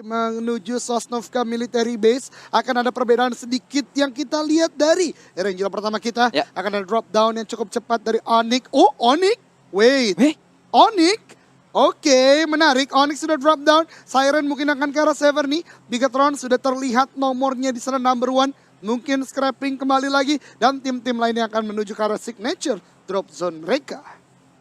menuju Sosnovka Military Base. Akan ada perbedaan sedikit yang kita lihat dari Ranger pertama kita. Ya. Akan ada drop down yang cukup cepat dari Onyx. Oh, Onyx? Wait. Onyx? Oke, menarik. Onyx sudah drop down. Siren mungkin akan ke arah Severny. Bigatron sudah terlihat nomornya di sana number 1. Mungkin scrapping kembali lagi. Dan tim-tim lainnya akan menuju ke arah signature drop zone mereka.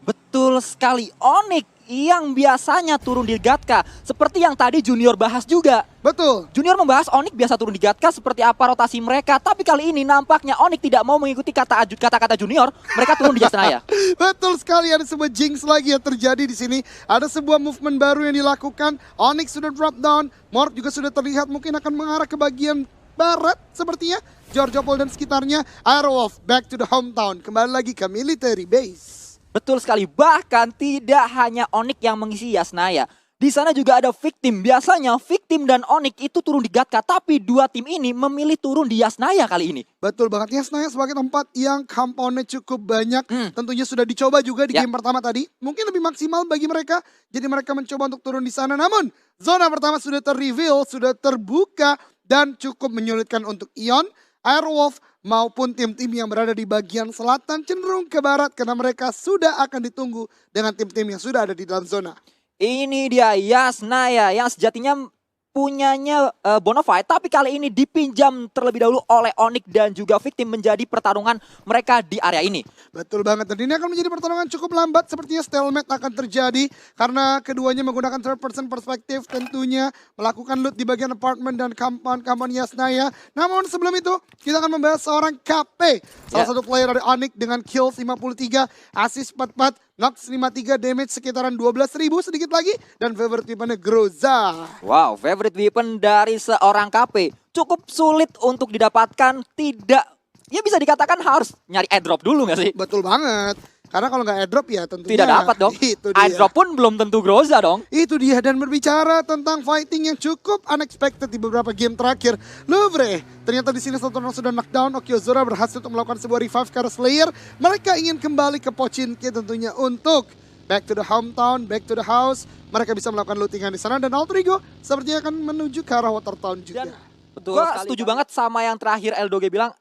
Betul sekali, Onyx yang biasanya turun di Gatka. Seperti yang tadi Junior bahas juga. Betul. Junior membahas Onyx biasa turun di Gatka seperti apa rotasi mereka. Tapi kali ini nampaknya Onyx tidak mau mengikuti kata-kata Junior. Mereka turun di Jasnaya. Betul sekali, ada sebuah jinx lagi yang terjadi di sini. Ada sebuah movement baru yang dilakukan. Onyx sudah drop down. Mort juga sudah terlihat mungkin akan mengarah ke bagian barat sepertinya. Georgiopol dan sekitarnya. Aerowolf back to the hometown. Kembali lagi ke military base. Betul sekali, bahkan tidak hanya Onyx yang mengisi Yasnaya. Di sana juga ada Victim. Biasanya Victim dan Onyx itu turun di Gatka, tapi dua tim ini memilih turun di Yasnaya kali ini. Betul banget, Yasnaya sebagai tempat yang compoundnya cukup banyak. Tentunya sudah dicoba juga di game pertama tadi. Mungkin lebih maksimal bagi mereka, jadi mereka mencoba untuk turun di sana. Namun, zona pertama sudah ter-reveal, sudah terbuka, dan cukup menyulitkan untuk Ion, Airwolf, maupun tim-tim yang berada di bagian selatan cenderung ke barat karena mereka sudah akan ditunggu dengan tim-tim yang sudah ada di dalam zona. Ini dia Yasnaya yang sejatinya punyanya Bonafide, tapi kali ini dipinjam terlebih dahulu oleh Onyx dan juga Victim menjadi pertarungan mereka di area ini. Betul banget, dan ini akan menjadi pertarungan cukup lambat. Sepertinya stalemate akan terjadi karena keduanya menggunakan third person perspektif, tentunya melakukan loot di bagian apartemen dan compound Yasnaya. Namun sebelum itu kita akan membahas seorang KP, salah satu player dari Onyx dengan kills 53, assist 44, Nox 53, damage sekitaran 12.000 sedikit lagi, dan favorite weaponnya Groza. Wow, favorite weapon dari seorang KP cukup sulit untuk didapatkan, tidak, ya bisa dikatakan harus nyari airdrop dulu nggak sih? Betul banget, karena kalau nggak airdrop ya tentunya Tidak dapat dong, itu dia. airdrop pun belum tentu Groza dong. Itu dia, dan berbicara tentang fighting yang cukup unexpected di beberapa game terakhir. Louvre, ternyata di sini satu orang sudah knockdown. Okiozora berhasil untuk melakukan sebuah revive ke arah Slayer. Mereka ingin kembali ke Pochinki tentunya untuk back to the hometown, back to the house. Mereka bisa melakukan lootingan di sana, dan Altrigo sepertinya akan menuju ke arah Watertown juga. Dan betul, setuju banget sama yang terakhir Eldoge bilang.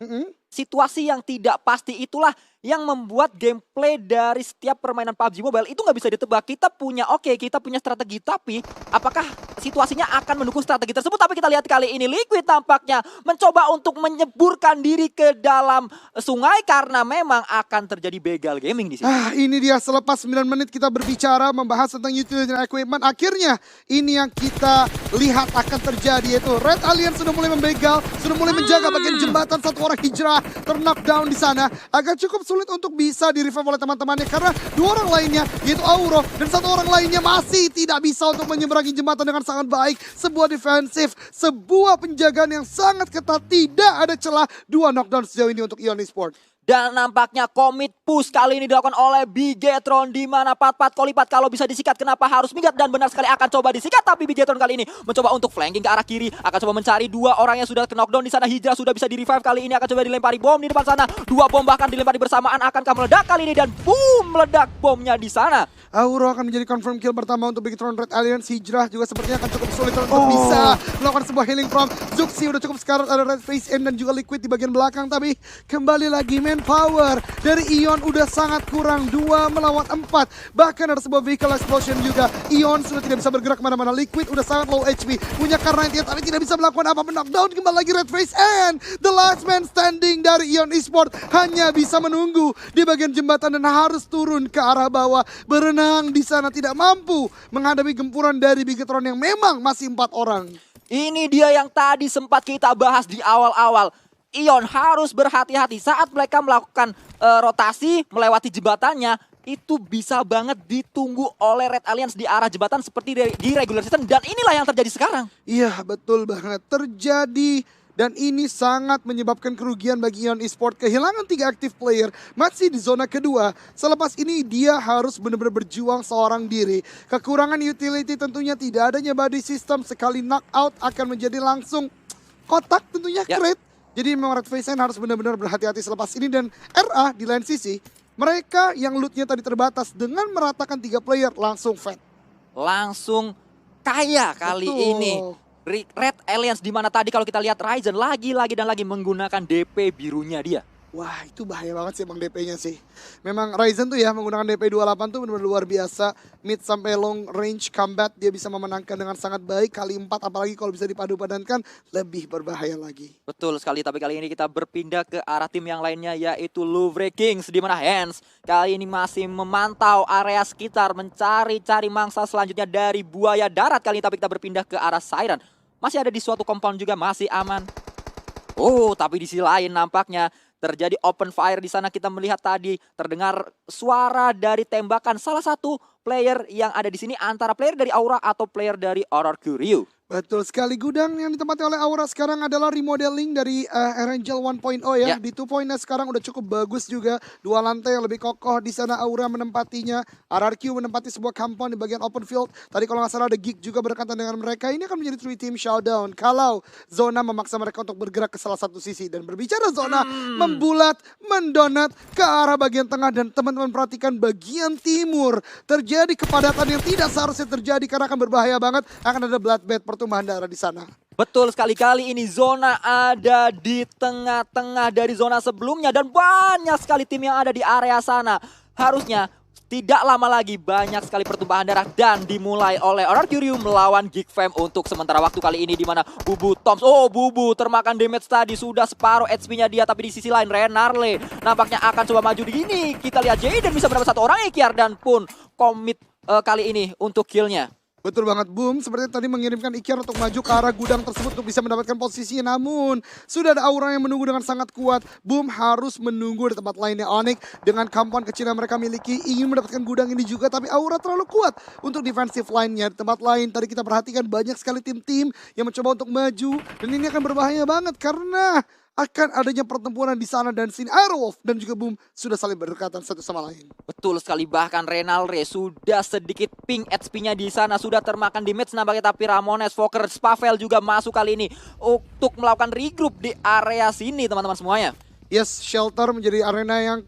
Situasi yang tidak pasti itulah yang membuat gameplay dari setiap permainan PUBG Mobile itu nggak bisa ditebak. Kita punya strategi, tapi apakah situasinya akan mendukung strategi tersebut? Tapi kita lihat kali ini Liquid tampaknya mencoba untuk menyeburkan diri ke dalam sungai karena memang akan terjadi begal gaming di sini. Ini dia, selepas 9 menit kita berbicara membahas tentang utility dan equipment. Akhirnya ini yang kita lihat akan terjadi, yaitu Red Alliance sudah mulai membegal, sudah mulai menjaga bagian jembatan. Satu orang hijrah ter-knockdown di sana. Agak cukup sulit untuk bisa di-revive oleh teman-temannya karena dua orang lainnya, yaitu Auro dan satu orang lainnya masih tidak bisa untuk menyeberangi jembatan dengan sangat baik. Sebuah defensif, sebuah penjagaan yang sangat ketat, tidak ada celah. 2 knockdown sejauh ini untuk Ion Esports. Dan nampaknya commit push kali ini dilakukan oleh Bigetron, di mana Pat Kolipat kalau bisa disikat kenapa harus minggat, dan benar sekali akan coba disikat, tapi Bigetron kali ini mencoba untuk flanking ke arah kiri, akan coba mencari dua orang yang sudah knockdown di sana. Hijrah sudah bisa di-revive kali ini, akan coba dilempari bom di depan sana. 2 bom bahkan dilempari bersamaan, akankah meledak kali ini, dan boom, meledak bomnya di sana. Auro akan menjadi confirm kill pertama untuk Bigetron Red Alliance. Hijrah juga sepertinya akan cukup sulit untuk bisa melakukan sebuah healing from Zuxi. Udah cukup sekarat, ada Red Face M dan juga Liquid di bagian belakang, tapi kembali lagi power dari Ion udah sangat kurang, 2 melawan 4. Bahkan ada sebuah vehicle explosion juga. Ion sudah tidak bisa bergerak kemana-mana. Liquid udah sangat low HP, punya Carnage tapi tidak bisa melakukan apa-apa. Knockdown kembali lagi Red Face, and the last man standing dari Ion Esports hanya bisa menunggu di bagian jembatan dan harus turun ke arah bawah. Berenang di sana, tidak mampu menghadapi gempuran dari Bigetron yang memang masih 4 orang. Ini dia yang tadi sempat kita bahas di awal-awal. Ion harus berhati-hati saat mereka melakukan rotasi melewati jembatannya. Itu bisa banget ditunggu oleh Red Alliance di arah jembatan seperti di regular season. Dan inilah yang terjadi sekarang. Iya, betul banget terjadi. Dan ini sangat menyebabkan kerugian bagi Ion Esports. Kehilangan 3 active player, masih di zona kedua. Selepas ini dia harus benar-benar berjuang seorang diri. Kekurangan utility tentunya, tidak adanya body system. Sekali knockout akan menjadi langsung kotak tentunya, crate. Jadi memang Red Face harus benar-benar berhati-hati selepas ini. Dan RA di lain sisi, mereka yang lootnya tadi terbatas dengan meratakan 3 player langsung fat. Langsung kaya kali ini. Red Alliance, di mana tadi kalau kita lihat Ryzen lagi-lagi dan lagi menggunakan DP birunya dia. Wah, itu bahaya banget sih emang DP-nya sih. Memang Ryzen tuh ya menggunakan DP 28 tuh benar-benar luar biasa. Mid sampai long range combat dia bisa memenangkan dengan sangat baik. Kali 4 apalagi kalau bisa dipadu-padankan lebih berbahaya lagi. Betul sekali, tapi kali ini kita berpindah ke arah tim yang lainnya yaitu Louvre Kings, di mana Hans kali ini masih memantau area sekitar, mencari-cari mangsa selanjutnya dari buaya darat kali ini, tapi kita berpindah ke arah Siren. Masih ada di suatu compound juga, masih aman. Oh, tapi di sisi lain nampaknya terjadi open fire di sana. Kita melihat tadi terdengar suara dari tembakan salah satu player yang ada di sini, antara player dari Aura atau player dari Aurora Curio. Betul sekali, gudang yang ditempati oleh Aura sekarang adalah remodeling dari Erangel 1.0 ya. Ya. Di 2.0 sekarang udah cukup bagus juga. 2 lantai yang lebih kokoh di sana Aura menempatinya. RRQ menempati sebuah compound di bagian open field. Tadi kalau nggak salah ada Geek juga berdekatan dengan mereka. Ini akan menjadi 3-team showdown. Kalau Zona memaksa mereka untuk bergerak ke salah satu sisi. Dan berbicara Zona, membulat, mendonat ke arah bagian tengah. Dan teman-teman perhatikan bagian timur. Terjadi kepadatan yang tidak seharusnya terjadi karena akan berbahaya banget. Akan ada bloodbath pertumbuhan darah di sana. Betul sekali, kali ini Zona ada di tengah-tengah dari zona sebelumnya dan banyak sekali tim yang ada di area sana. Harusnya tidak lama lagi banyak sekali pertumpahan darah dan dimulai oleh Aurora Curio melawan Geek Fam untuk sementara waktu kali ini, di mana Bubu Toms. Oh, Bubu termakan damage tadi, sudah separuh HP-nya dia, tapi di sisi lain Renarle nampaknya akan coba maju di sini. Kita lihat Jaden bisa mendapat satu orang Ikiar dan pun komit kali ini untuk kill-nya. Betul banget, Boom. Sepertinya tadi mengirimkan Ikiar untuk maju ke arah gudang tersebut untuk bisa mendapatkan posisinya. Namun, sudah ada Aura yang menunggu dengan sangat kuat. Boom harus menunggu di tempat lainnya. Onyx dengan compound kecil yang mereka miliki ingin mendapatkan gudang ini juga. Tapi Aura terlalu kuat untuk defensive line-nya. Di tempat lain, tadi kita perhatikan banyak sekali tim-tim yang mencoba untuk maju. Dan ini akan berbahaya banget karena akan adanya pertempuran di sana dan sini. Aerowolf dan juga Boom sudah saling berdekatan satu sama lain. Betul sekali, bahkan Renalre sudah sedikit ping HP-nya di sana, sudah termakan damage nampaknya, tapi Ramones, Fokker, Spavel juga masuk kali ini untuk melakukan regroup di area sini teman-teman semuanya. Yes, shelter menjadi arena yang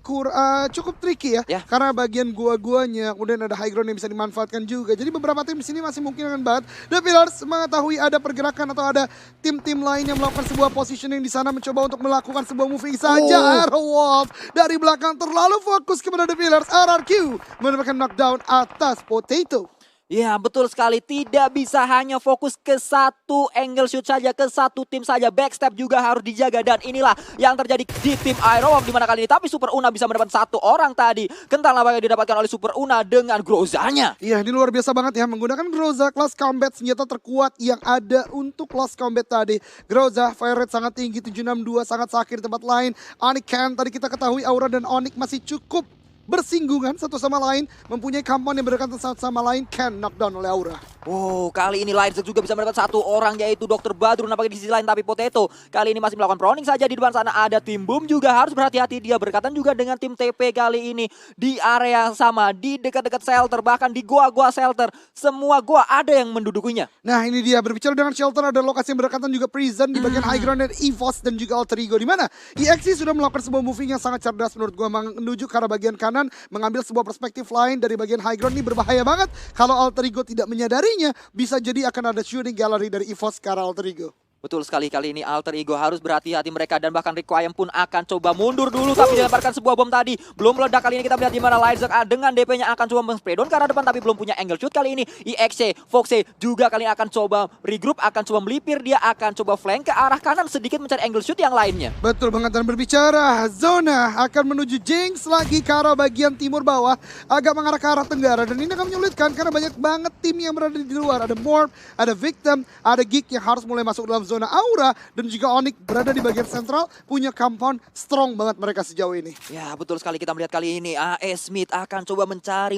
cukup tricky ya. Ya. Karena bagian gua-guanya, kemudian ada high ground yang bisa dimanfaatkan juga. Jadi beberapa tim di sini masih mungkin akan banget. The Pillars mengetahui ada pergerakan atau ada tim-tim lain yang melakukan sebuah positioning di sana, mencoba untuk melakukan sebuah moving saja. Aerowolf dari belakang terlalu fokus kepada The Pillars. RRQ mendapatkan knockdown atas Potato. Ya, betul sekali, tidak bisa hanya fokus ke satu angle shoot saja, ke satu tim saja. Backstep juga harus dijaga, dan inilah yang terjadi di tim Aerowolf di mana kali ini. Tapi Super Una bisa mendapat satu orang tadi. Kental nampaknya didapatkan oleh Super Una dengan Grozanya. Iya, ini luar biasa banget ya. Menggunakan Groza, kelas combat senjata terkuat yang ada untuk kelas combat tadi. Groza, fire rate sangat tinggi, 762, sangat sakit di tempat lain. Onyx Can, tadi kita ketahui Aura dan Onyx masih cukup bersinggungan satu sama lain, mempunyai compound yang berdekatan satu sama lain. Can knockdown oleh Aura. Oh, kali ini Lightstick juga bisa mendapat satu orang, yaitu Dr. Badrun nampaknya di sisi lain. Tapi Potato kali ini masih melakukan proning saja. Di depan sana ada tim Boom juga harus berhati-hati. Dia berkaitan juga dengan tim TP kali ini di area yang sama, di dekat-dekat shelter, bahkan di goa-goa shelter. Semua goa ada yang mendudukinya. Nah, ini dia, berbicara dengan shelter, ada lokasi yang berdekatan juga prison di bagian high ground dan EVOS dan juga Alter Ego, di mana EXE sudah melakukan sebuah moving yang sangat cerdas menurut gua, menuju ke arah bagian kanan, mengambil sebuah perspektif lain dari bagian high ground. Ini berbahaya banget kalau Alter Ego tidak menyadarinya. Bisa jadi akan ada shooting gallery dari EVOS ke arah Alter Ego. Betul sekali, kali ini Alter Ego harus berhati-hati mereka, dan bahkan Requiem pun akan coba mundur dulu, tapi dilemparkan sebuah bom tadi. Belum meledak kali ini, kita melihat di mana Lightstick dengan DP-nya akan coba men-spray down ke arah depan, tapi belum punya angle shoot kali ini. EXE, Foxe juga kali ini akan coba regroup, akan coba melipir, dia akan coba flank ke arah kanan sedikit mencari angle shoot yang lainnya. Betul banget, dan berbicara Zona akan menuju Jinx lagi ke arah bagian timur bawah, agak mengarah ke arah tenggara, dan ini akan menyulitkan karena banyak banget tim yang berada di luar. Ada Morph, ada Victim, ada Geek yang harus mulai masuk dalam zona. Aura dan juga Onyx berada di bagian sentral, punya compound strong banget mereka sejauh ini. Ya, betul sekali, kita melihat kali ini AS Smith akan coba mencari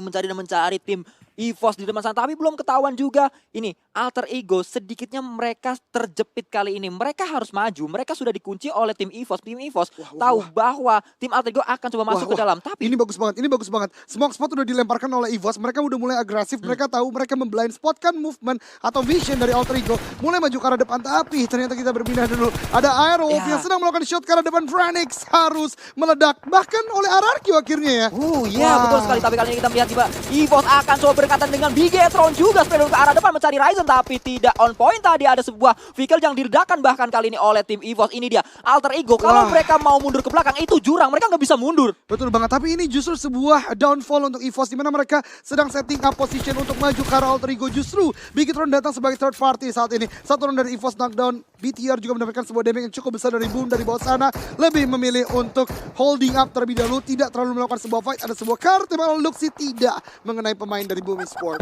tim EVOS di depan sana, tapi belum ketahuan juga. Ini Alter Ego, sedikitnya mereka terjepit kali ini. Mereka harus maju, mereka sudah dikunci oleh tim EVOS. Tim EVOS tahu bahwa tim Alter Ego akan coba masuk ke dalam, tapi ini bagus banget, ini bagus banget. Smoke spot udah dilemparkan oleh EVOS, mereka udah mulai agresif, mereka tahu mereka memblind spotkan movement atau vision dari Alter Ego, mulai maju ke arah depan, tapi ternyata kita berpindah dulu. Ada Aerowolf yang sedang melakukan shot ke arah depan. Phoenix harus meledak, bahkan oleh RRQ akhirnya ya. iya betul sekali, tapi kali ini kita melihat tiba EVOS akan coba berdekatan dengan Bigetron juga Spreadon ke arah depan mencari Ryzen tapi tidak on point. Tadi ada sebuah vehicle yang diledakan bahkan kali ini oleh tim EVOS. Ini dia Alter Ego. Kalau mereka mau mundur ke belakang itu jurang, mereka nggak bisa mundur. Betul banget, tapi ini justru sebuah downfall untuk EVOS di mana mereka sedang setting up position untuk maju ke arah Alter Ego. Justru Bigetron datang sebagai third party saat ini. Satu orang dari EVOS knockdown, BTR juga mendapatkan sebuah damage yang cukup besar dari Boom dari bawah sana. Lebih memilih untuk holding up terlebih dahulu, tidak terlalu melakukan sebuah fight. Ada sebuah card di mana Luxi tidak mengenai pemain dari Boom Esports.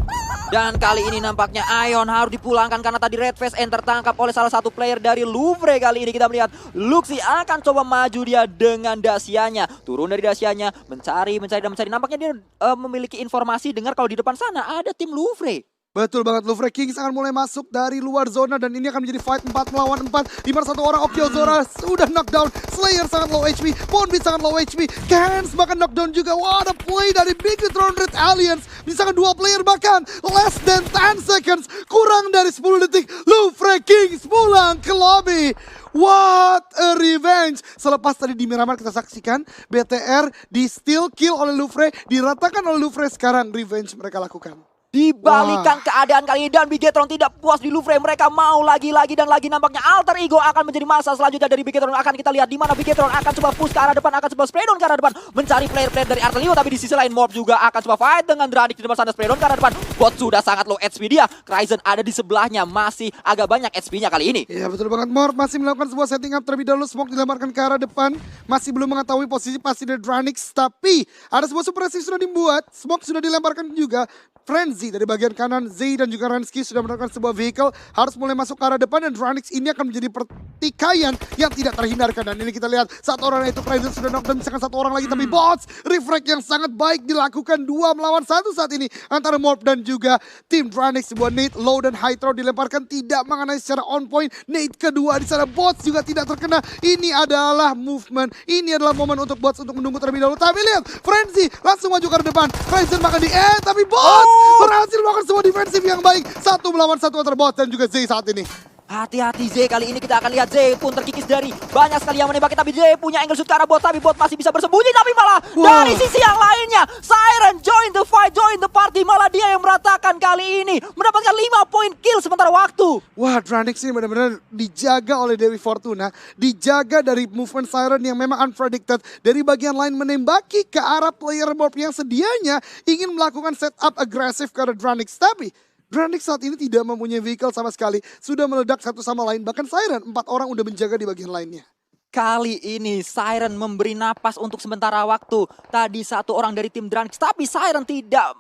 Dan kali ini nampaknya Ion harus dipulangkan karena tadi Red Face N tertangkap oleh salah satu player dari Louvre. Kali ini kita melihat Luxi akan coba maju dia dengan Dacianya. Turun dari Dacianya, mencari. Nampaknya dia memiliki informasi dengar kalau di depan sana ada tim Louvre. Betul banget, Louvre Kings akan mulai masuk dari luar zona dan ini akan menjadi fight 4 melawan 4 di mana satu orang Okyozora sudah knockdown, Slayer sangat low HP, Bonbit sangat low HP, Cans bahkan knockdown juga. What a play dari Bigetron Red Alliance, misalkan 2 player bahkan less than 10 seconds, kurang dari 10 detik, Louvre Kings pulang ke lobby. What a revenge. Selepas tadi di Miramar kita saksikan BTR di steal kill oleh Louvre, diratakan oleh Louvre, sekarang revenge mereka lakukan. Dibalikan keadaan kali ini dan Bigetron tidak puas di Louvre. Mereka mau lagi dan lagi. Nampaknya Alter Ego akan menjadi masa selanjutnya dari Bigetron. Akan kita lihat di mana Bigetron akan coba push ke arah depan, akan coba Spreadon ke arah depan, mencari player-player dari Alter Ego. Tapi di sisi lain Morph juga akan coba fight dengan Dranik di depan sana. Spreadon ke arah depan. Bot sudah sangat low HP dia. Ryzen ada di sebelahnya, masih agak banyak HP-nya kali ini. Iya betul banget, Morph masih melakukan sebuah setting up terlebih dahulu. Smoke dilemparkan ke arah depan, masih belum mengetahui posisi pasti dari Dranix. Tapi ada sebuah suppressive sudah dibuat, Smoke sudah dilemparkan juga. Frenzy dari bagian kanan, Zay dan juga Ransky sudah mendapatkan sebuah vehicle, harus mulai masuk ke arah depan dan Dranix ini akan menjadi pertikaian yang tidak terhindarkan. Dan ini kita lihat satu orang itu Ryzen sudah knockdown, misalkan satu orang lagi tapi bots refract yang sangat baik dilakukan 2 melawan 1 saat ini antara Morph dan juga tim Dranix. Sebuah nade low dan high throw dilemparkan tidak mengenai secara on point. Nade kedua di sana bots juga tidak terkena. Ini adalah movement, ini adalah momen untuk bots untuk menunggu terlebih dahulu. Tapi lihat Frenzy langsung maju ke arah depan, Ryzen bahkan di tapi bots berhasil melakukan sebuah defensif yang baik. 1 melawan 1 antara bot dan juga Zay saat ini. Hati-hati Zay, kali ini kita akan lihat Zay pun terkikis dari banyak sekali yang menembaki. Tapi Zay punya angle shoot ke arah bot, tapi bot masih bisa bersembunyi. Tapi malah dari sisi yang lainnya Siren join the fight, join the party. Malah dia yang meratakan kali ini, mendapatkan 5 poin kill sementara waktu. Wah, Dranix ini benar-benar dijaga oleh Dewi Fortuna, dijaga dari movement Siren yang memang unpredicted. Dari bagian lain menembaki ke arah player Morph yang sedianya ingin melakukan setup agresif ke arah Dranix. Tapi Dranix saat ini tidak mempunyai vehicle sama sekali. Sudah meledak satu sama lain. Bahkan Siren 4 orang udah menjaga di bagian lainnya. Kali ini Siren memberi napas untuk sementara waktu. Tadi satu orang dari tim Dranix, tapi Siren tidak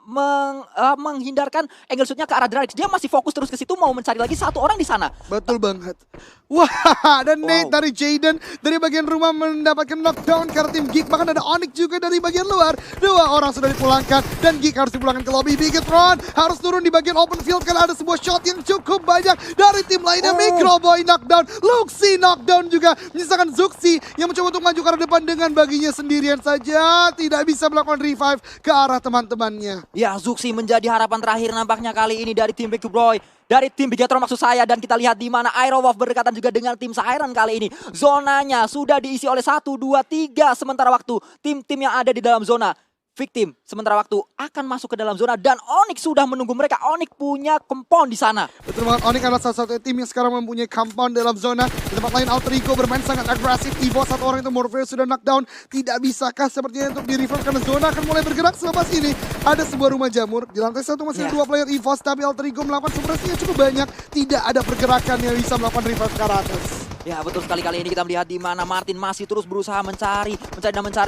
menghindarkan angle shootnya ke arah Dranix. Dia masih fokus terus ke situ, mau mencari lagi satu orang di sana. Betul banget. Wah, dan nade dari Jaden dari bagian rumah mendapatkan knockdown karena tim Geek. Bahkan ada Onyx juga dari bagian luar. 2 orang sudah dipulangkan dan Geek harus dipulangkan ke lobby. Bigetron harus turun di bagian open field karena ada sebuah shot yang cukup banyak dari tim lainnya. Microboy knockdown, Luxi knockdown juga. Misalkan Zuxi yang mencoba untuk maju ke arah depan dengan baginya sendirian saja, tidak bisa melakukan revive ke arah teman-temannya. Ya, Zuxi menjadi harapan terakhir nampaknya kali ini dari tim Big Boy. Dari tim Bigetron maksud saya, dan kita lihat di mana Aerowolf berdekatan juga dengan tim Siren kali ini. Zonanya sudah diisi oleh 1, 2, 3 sementara waktu. Tim-tim yang ada di dalam zona Victim sementara waktu akan masuk ke dalam zona dan Onyx sudah menunggu mereka. Onyx punya compound di sana. Betul banget, Onyx adalah salah satu tim yang sekarang mempunyai compound dalam zona. Di tempat lain Alter Ego bermain sangat agresif. Evo satu orang itu Morpheus sudah knockdown. Tidak bisakah sepertinya untuk di-revive karena zona akan mulai bergerak selepas ini. Ada sebuah rumah jamur. Di lantai 1 masih ada 2 player EVOS, tapi Alter Ego melakukan suppressinya cukup banyak. Tidak ada pergerakan yang bisa melakukan revive ke arah atas. Ya betul sekali, kali ini kita melihat di mana Martin masih terus berusaha mencari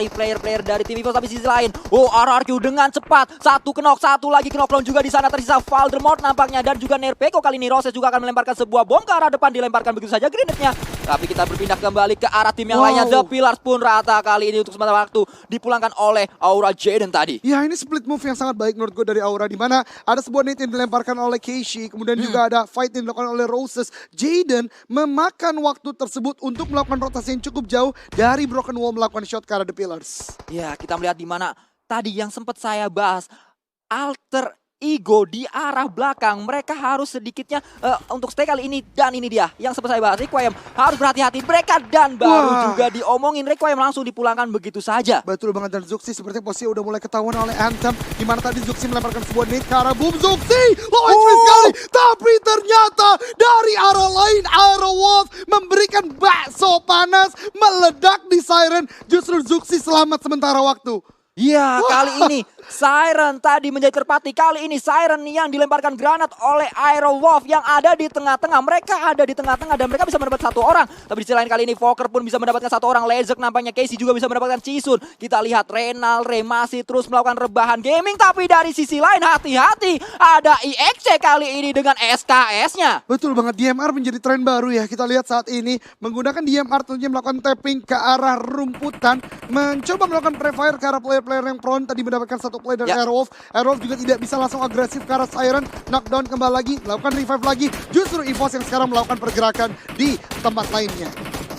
player-player dari tim EVOS. Tapi sisi lain, RRQ dengan cepat, satu knock, satu lagi knockdown juga di sana. Tersisa Voldemort nampaknya dan juga Nerpeko. Kali ini Roses juga akan melemparkan sebuah bom ke arah depan, dilemparkan begitu saja grenade-nya. Tapi kita berpindah kembali ke arah tim yang lainnya. The Pillars pun rata kali ini untuk sementara waktu, dipulangkan oleh Aura Jaden tadi. Ya, ini split move yang sangat baik menurut gue dari Aura, di mana ada sebuah nade yang dilemparkan oleh Keishi, kemudian juga ada fight yang dilakukan oleh Roses. Jaden memakan waktu tersebut untuk melakukan rotasi yang cukup jauh dari Broken Wall melakukan shot ke arah The Pillars. Ya, kita melihat di mana tadi yang sempat saya bahas, Alter Igo di arah belakang. Mereka harus sedikitnya untuk stay kali ini. Dan ini dia yang seperti saya bahas, Requiem harus berhati-hati mereka. Dan baru juga diomongin Requiem langsung dipulangkan begitu saja. Betul banget, dan Zuxi sepertinya posisi udah mulai ketahuan oleh Anthem. Dimana tadi Zuxi melemparkan sebuah nade ke arah boom. Zuxi low HP sekali, tapi ternyata dari arah lain Aerowolf memberikan bakso panas meledak di Siren. Justru Zuxi selamat sementara waktu. Ya, kali ini Siren tadi menjadi terpati. Kali ini Siren yang dilemparkan granat oleh Aerowolf yang ada di tengah-tengah. Mereka ada di tengah-tengah dan mereka bisa mendapat satu orang. Tapi di sisi lain kali ini Fokker pun bisa mendapatkan satu orang. Lezek nampaknya, Casey juga bisa mendapatkan Chisun. Kita lihat Renal Re masih terus melakukan rebahan gaming. Tapi dari sisi lain hati-hati, ada IXC kali ini dengan SKS-nya. Betul banget, DMR menjadi tren baru ya. Kita lihat saat ini menggunakan DMR tentunya melakukan tapping ke arah rumputan. Mencoba melakukan prefire ke arah player-player yang prone. Tadi mendapatkan satu play dari Aerowolf. Aerowolf juga tidak bisa langsung agresif ke arah Siren. Knockdown kembali lagi, melakukan revive lagi. Justru EVOS yang sekarang melakukan pergerakan di tempat lainnya.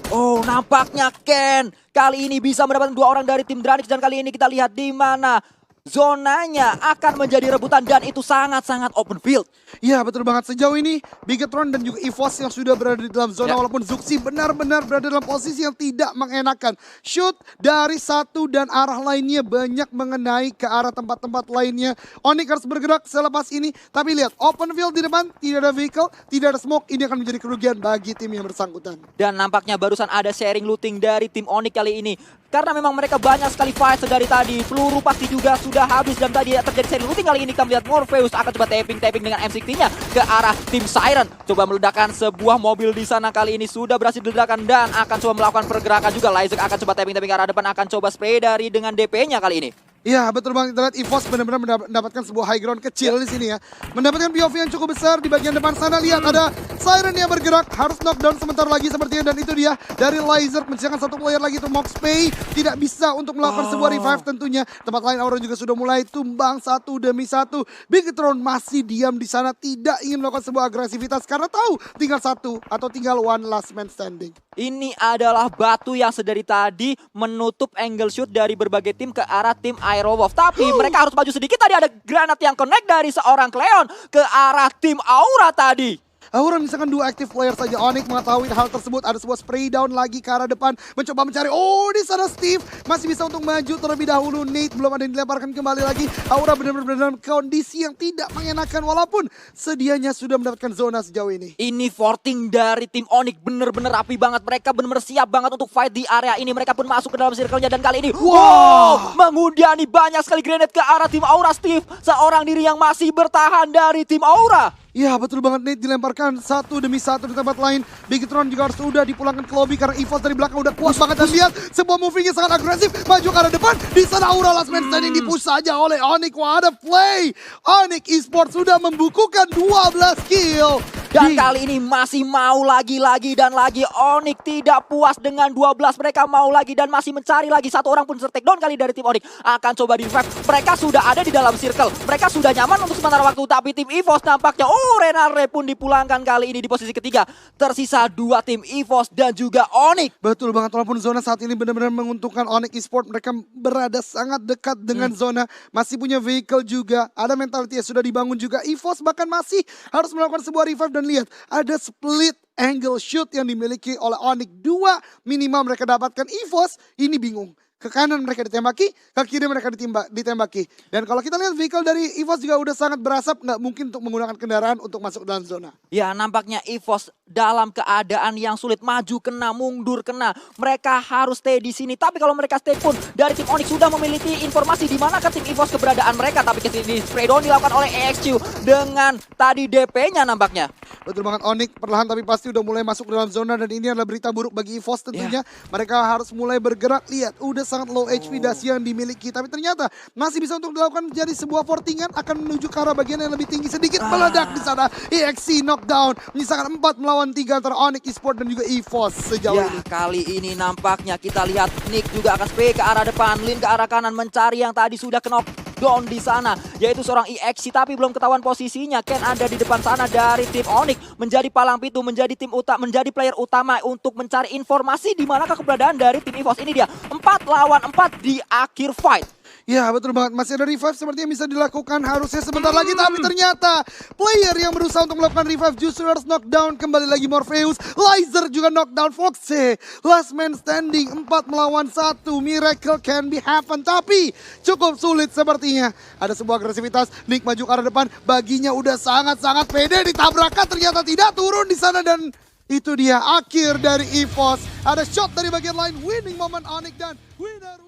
Oh, nampaknya Ken kali ini bisa mendapatkan 2 orang dari tim Dranix. Dan kali ini kita lihat di mana zonanya akan menjadi rebutan dan itu sangat-sangat open field. Ya betul banget, sejauh ini Bigetron dan juga EVOS yang sudah berada di dalam zona. Walaupun Zuxi benar-benar berada dalam posisi yang tidak mengenakan. Shoot dari satu dan arah lainnya banyak mengenai ke arah tempat-tempat lainnya. Onyx harus bergerak selepas ini. Tapi lihat, open field di depan, tidak ada vehicle, tidak ada smoke. Ini akan menjadi kerugian bagi tim yang bersangkutan. Dan nampaknya barusan ada sharing looting dari tim Onyx kali ini. Karena memang mereka banyak sekali fight dari tadi. Peluru pasti juga sudah habis dan tadi terjadi sharing looting. Kali ini kita melihat Morpheus akan coba tapping dengan M60-nya ke arah tim Siren. Coba meledakkan sebuah mobil di sana. Kali ini sudah berhasil diledakkan dan akan coba melakukan pergerakan juga. Lezek akan coba tapping ke arah depan, akan coba spray dari dengan DP-nya kali ini. Iya betul banget, kita lihat EVOS benar-benar mendapatkan sebuah high ground kecil di sini ya. Mendapatkan POV yang cukup besar di bagian depan sana. Lihat ada Siren yang bergerak, harus knockdown sebentar lagi sepertinya. Dan itu dia dari Laser menciptakan satu player lagi itu Moxpay. Tidak bisa untuk melakukan sebuah revive tentunya. Tempat lain Aura juga sudah mulai tumbang satu demi satu. Bigetron masih diam di sana, tidak ingin melakukan sebuah agresivitas karena tahu tinggal satu atau tinggal one last man standing. Ini adalah batu yang sedari tadi menutup angle shoot dari berbagai tim ke arah tim Aerowolf. Tapi mereka harus maju sedikit. Tadi ada granat yang connect dari seorang Cleon ke arah tim Aura tadi. Aura misalkan 2 active player saja. Onyx mengetahui hal tersebut. Ada sebuah spray down lagi ke arah depan. Mencoba mencari. Oh, di sana Steve masih bisa untuk maju terlebih dahulu. Nate belum ada yang dilemparkan kembali lagi. Aura benar-benar dalam kondisi yang tidak mengenakan. Walaupun sedianya sudah mendapatkan zona sejauh ini. Ini forting dari tim Onyx bener-bener rapi banget. Mereka bener-bener siap banget untuk fight di area ini. Mereka pun masuk ke dalam circle-nya. Dan kali ini wow, mengundiani banyak sekali grenade ke arah tim Aura. Steve, seorang diri yang masih bertahan dari tim Aura. Ya betul banget, Nate dilemparkan satu demi satu di tempat lain. Bigetron juga harus sudah dipulangkan ke lobby karena EVOS dari belakang udah kuat banget. Dan lihat sebuah movingnya sangat agresif, maju ke arah depan. Di sana Aura last man standing dipush saja oleh Onyx. Wah, ada play. Onyx Esports sudah membukukan 12 kill. Dan kali ini masih mau lagi dan lagi. Onyx tidak puas dengan 12. Mereka mau lagi dan masih mencari lagi. Satu orang pun tertake down kali dari tim Onyx. Akan coba di revive. Mereka sudah ada di dalam circle. Mereka sudah nyaman untuk sementara waktu. Tapi tim EVOS nampaknya Renal Re pun dipulangkan kali ini di posisi ketiga. Tersisa 2 tim EVOS dan juga Onyx. Betul banget, walaupun zona saat ini benar-benar menguntungkan Onyx Esports. Mereka berada sangat dekat dengan zona. Masih punya vehicle juga. Ada mentality yang sudah dibangun juga. EVOS bahkan masih harus melakukan sebuah revive. Dan lihat, ada split angle shoot yang dimiliki oleh Onyx. 2 minimal mereka dapatkan. EVOS ini bingung. Ke kanan mereka ditembaki, ke kiri mereka ditembaki. Dan kalau kita lihat vehicle dari EVOS juga udah sangat berasap, nggak mungkin untuk menggunakan kendaraan untuk masuk dalam zona. Ya, nampaknya EVOS dalam keadaan yang sulit, maju kena, mundur kena. Mereka harus stay di sini. Tapi kalau mereka stay pun, dari tim Onyx sudah memiliki informasi di mana tim EVOS keberadaan mereka. Tapi kesini spray down dilakukan oleh EXQ dengan tadi DP-nya nampaknya. Betul banget, Onyx perlahan tapi pasti udah mulai masuk dalam zona. Dan ini adalah berita buruk bagi EVOS tentunya. Mereka harus mulai bergerak. Lihat, udah sangat low HP dasi yang dimiliki. Tapi ternyata masih bisa untuk dilakukan jadi sebuah fortingan. Akan menuju ke arah bagian yang lebih tinggi sedikit. Meledak di sana. EXC knockdown. Menyisakan 4 melawan 3 antara Onyx Esports dan juga EVOS sejauh ini. Kali ini nampaknya kita lihat Nick juga akan spray ke arah depan. Lin ke arah kanan mencari yang tadi sudah knock down di sana, yaitu seorang EXC, tapi belum ketahuan posisinya. Ken ada di depan sana dari tim Onyx, menjadi palang pintu, menjadi menjadi player utama untuk mencari informasi di manakah keberadaan dari tim EVOS. Ini dia 4 lawan 4 di akhir fight. Ya betul banget, masih ada revive sepertinya bisa dilakukan harusnya sebentar lagi. Tapi ternyata player yang berusaha untuk melakukan revive justru harus knockdown. Kembali lagi Morpheus, Lizer juga knockdown Foxy. Last man standing, 4 melawan 1. Miracle can be happen, tapi cukup sulit sepertinya. Ada sebuah agresivitas, Nick maju ke arah depan. Baginya udah sangat-sangat pede, ditabrakan ternyata tidak turun di sana. Dan itu dia akhir dari EVOS. Ada shot dari bagian lain, winning moment Onyx dan winner.